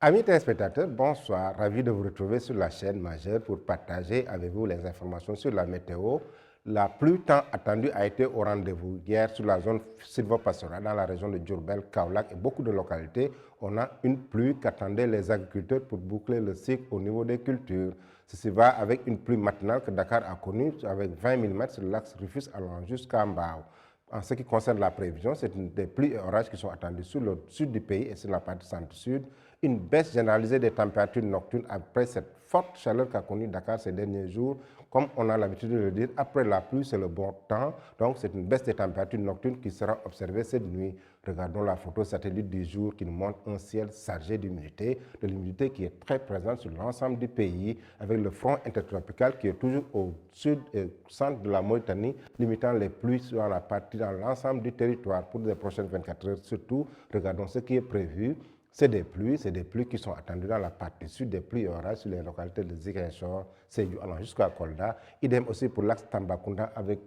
Amis téléspectateurs, bonsoir. Ravi de vous retrouver sur la chaîne majeure pour partager avec vous les informations sur la météo. La pluie tant attendue a été au rendez-vous. Hier, sur la zone sylvopastorale, dans la région de Diourbel, Kaolack et beaucoup de localités, on a une pluie qu'attendaient les agriculteurs pour boucler le cycle au niveau des cultures. Ceci va avec une pluie matinale que Dakar a connue avec 20 mm sur l'axe Rufisque allant jusqu'à Mbao. En ce qui concerne la prévision, c'est des pluies et orages qui sont attendus sur le sud du pays et sur la partie centre-sud. Une baisse généralisée des températures nocturnes après cette forte chaleur qu'a connue Dakar ces derniers jours. Comme on a l'habitude de le dire, après la pluie, c'est le bon temps. Donc, c'est une baisse des températures nocturnes qui sera observée cette nuit. Regardons la photo satellite du jour qui nous montre un ciel chargé d'humidité, de l'humidité qui est très présente sur l'ensemble du pays, avec le front intertropical qui est toujours au sud et centre de la Mauritanie, limitant les pluies sur la partie dans l'ensemble du territoire pour les prochaines 24 heures. Surtout, regardons ce qui est prévu. C'est des pluies qui sont attendues dans la partie sud, des pluies et orages sur les localités de Ziguinchor, Sédhiou, allant jusqu'à Kolda. Idem aussi pour l'axe Tambacounda avec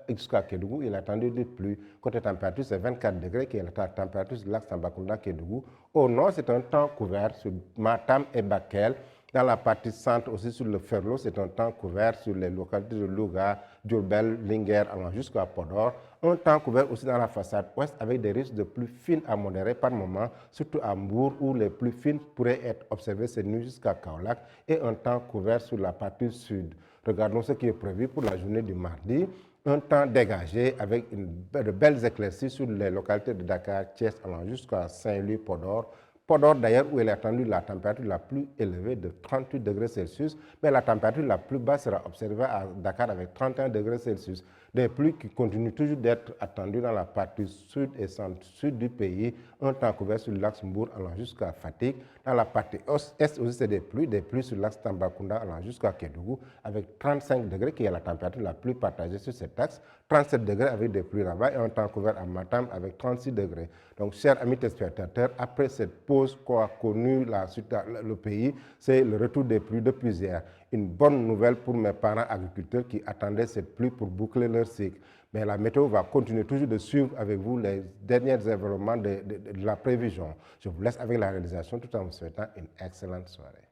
jusqu'à Kédougou, il est attendu des pluies. Côté température, c'est 24 degrés qui est la température sur l'axe Tambacounda-Kédougou. Au nord, c'est un temps couvert sur Matam et Bakel. Dans la partie centre, aussi sur le Ferlo, c'est un temps couvert sur les localités de Louga, Diourbel, Linguère, allant jusqu'à Podor. Un temps couvert aussi dans la façade ouest avec des risques de pluie fines à modérées par moment, surtout à Mbour où les pluies fines pourraient être observées cette nuit jusqu'à Kaolack, et un temps couvert sur la partie sud. Regardons ce qui est prévu pour la journée du mardi. Un temps dégagé avec de belles éclaircies sur les localités de Dakar, Thiès, allant jusqu'à Saint-Louis, Podor. Podor d'ailleurs où il est attendu la température la plus élevée de 38 degrés Celsius, mais la température la plus basse sera observée à Dakar avec 31 degrés Celsius. Des pluies qui continuent toujours d'être attendues dans la partie sud et centre-sud du pays, un temps couvert sur l'axe Mbour allant jusqu'à Fatick. Dans la partie est aussi, c'est des pluies sur l'axe Tambacounda allant jusqu'à Kédougou avec 35 degrés qui est la température la plus partagée sur cet axe, 37 degrés avec des pluies là-bas et un temps couvert à Matam avec 36 degrés. Donc, chers amis téléspectateurs, après cette pause qu'a connue le pays, c'est le retour des pluies depuis hier. Une bonne nouvelle pour mes parents agriculteurs qui attendaient cette pluie pour boucler leur cycle. Mais la météo va continuer toujours de suivre avec vous les derniers événements de la prévision. Je vous laisse avec la réalisation tout en vous souhaitant une excellente soirée.